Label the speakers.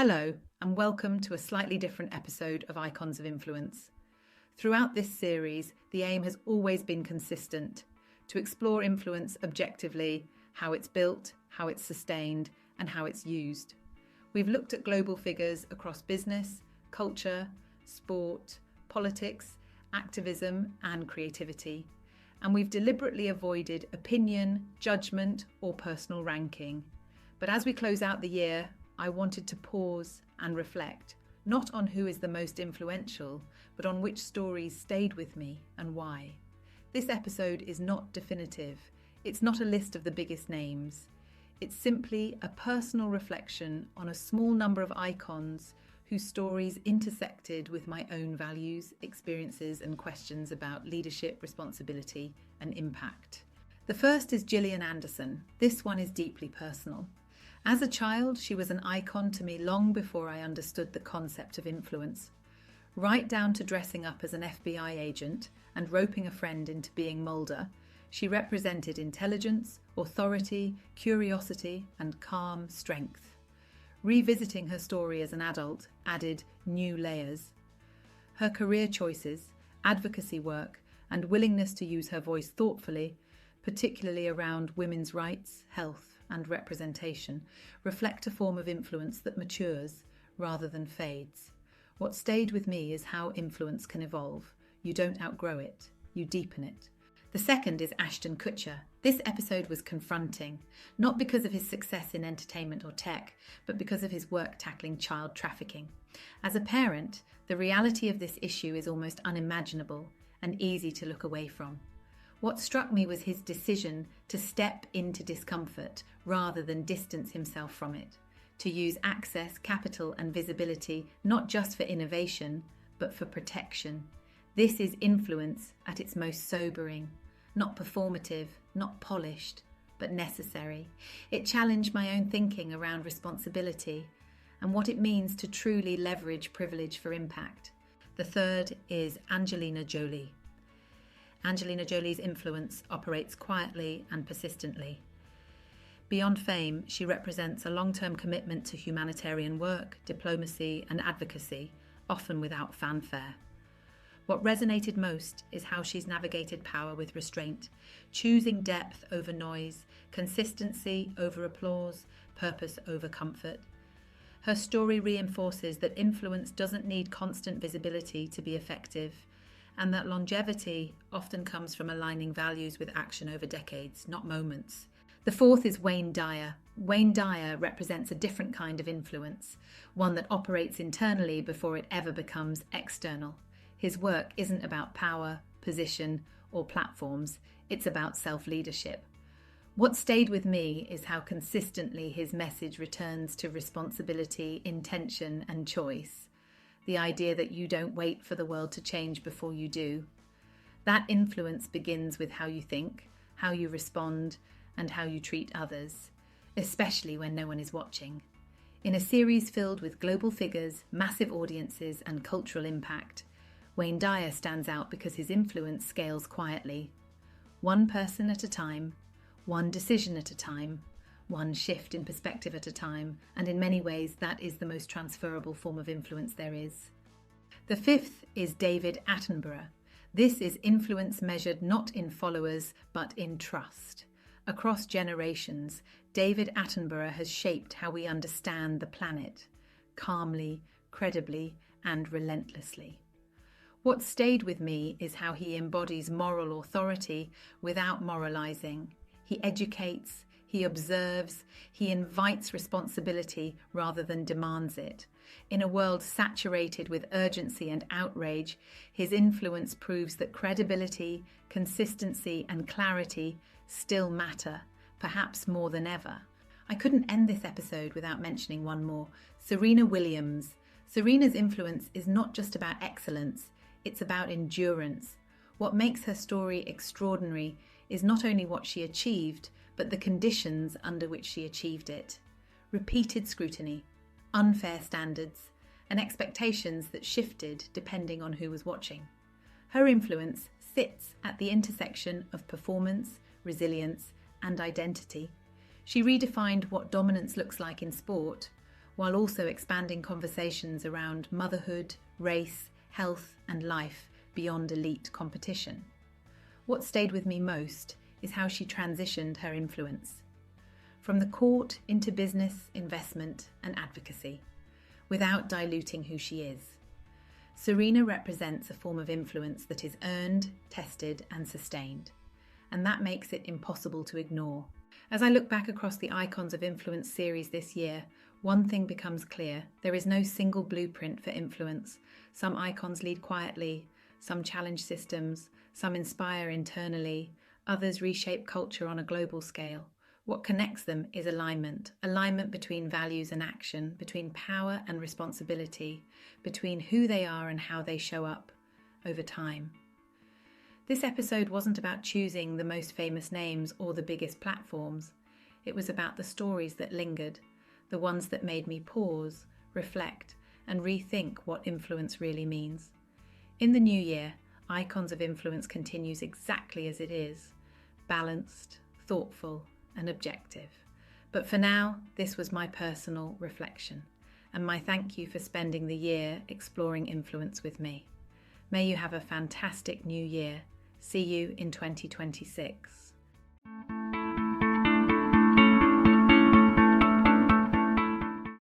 Speaker 1: Hello, and welcome to a slightly different episode of Icons of Influence. Throughout this series, the aim has always been consistent: to explore influence objectively, how it's built, how it's sustained, and how it's used. We've looked at global figures across business, culture, sport, politics, activism, and creativity. And we've deliberately avoided opinion, judgment, or personal ranking. But as we close out the year, I wanted to pause and reflect, not on who is the most influential, but on which stories stayed with me and why. This episode is not definitive. It's not a list of the biggest names. It's simply a personal reflection on a small number of icons whose stories intersected with my own values, experiences, and questions about leadership, responsibility, and impact. The first is Gillian Anderson. This one is deeply personal. As a child, she was an icon to me long before I understood the concept of influence. Right down to dressing up as an FBI agent and roping a friend into being Mulder, she represented intelligence, authority, curiosity, and calm strength. Revisiting her story as an adult added new layers. Her career choices, advocacy work, and willingness to use her voice thoughtfully, particularly around women's rights, health, and representation, reflect a form of influence that matures rather than fades. What stayed with me is how influence can evolve. You don't outgrow it, you deepen it. The second is Ashton Kutcher. This episode was confronting, not because of his success in entertainment or tech, but because of his work tackling child trafficking. As a parent, the reality of this issue is almost unimaginable and easy to look away from. What struck me was his decision to step into discomfort rather than distance himself from it, to use access, capital, and visibility not just for innovation, but for protection. This is influence at its most sobering, not performative, not polished, but necessary. It challenged my own thinking around responsibility and what it means to truly leverage privilege for impact. The third is Angelina Jolie. Angelina Jolie's influence operates quietly and persistently. Beyond fame, she represents a long-term commitment to humanitarian work, diplomacy, and advocacy, often without fanfare. What resonated most is how she's navigated power with restraint, choosing depth over noise, consistency over applause, purpose over comfort. Her story reinforces that influence doesn't need constant visibility to be effective, and that longevity often comes from aligning values with action over decades, not moments. The fourth is Wayne Dyer. Wayne Dyer represents a different kind of influence, one that operates internally before it ever becomes external. His work isn't about power, position, or platforms. It's about self-leadership. What stayed with me is how consistently his message returns to responsibility, intention, and choice. The idea that you don't wait for the world to change before you do. That influence begins with how you think, how you respond, and how you treat others, especially when no one is watching. In a series filled with global figures, massive audiences, and cultural impact, Wayne Dyer stands out because his influence scales quietly. One person at a time, one decision at a time, one shift in perspective at a time, and in many ways that is the most transferable form of influence there is. The fifth is David Attenborough. This is influence measured not in followers, but in trust. Across generations, David Attenborough has shaped how we understand the planet, calmly, credibly, and relentlessly. What stayed with me is how he embodies moral authority without moralizing. He educates, he observes, he invites responsibility rather than demands it. In a world saturated with urgency and outrage, his influence proves that credibility, consistency, and clarity still matter, perhaps more than ever. I couldn't end this episode without mentioning one more: Serena Williams. Serena's influence is not just about excellence, it's about endurance. What makes her story extraordinary is not only what she achieved, but the conditions under which she achieved it. Repeated scrutiny, unfair standards, and expectations that shifted depending on who was watching. Her influence sits at the intersection of performance, resilience, and identity. She redefined what dominance looks like in sport, while also expanding conversations around motherhood, race, health, and life beyond elite competition. What stayed with me most is how she transitioned her influence from the court into business, investment, and advocacy, without diluting who she is. Serena represents a form of influence that is earned, tested, and sustained, and that makes it impossible to ignore. As I look back across the Icons of Influence series this year, one thing becomes clear: there is no single blueprint for influence. Some icons lead quietly, some challenge systems, some inspire internally, others reshape culture on a global scale. What connects them is alignment between values and action, between power and responsibility, between who they are and how they show up over time. This episode wasn't about choosing the most famous names or the biggest platforms. It was about the stories that lingered, the ones that made me pause, reflect, and rethink what influence really means. In the new year, Icons of Influence continues exactly as it is, balanced, thoughtful, and objective. But for now, this was my personal reflection, and my thank you for spending the year exploring influence with me. May you have a fantastic new year. See you in 2026.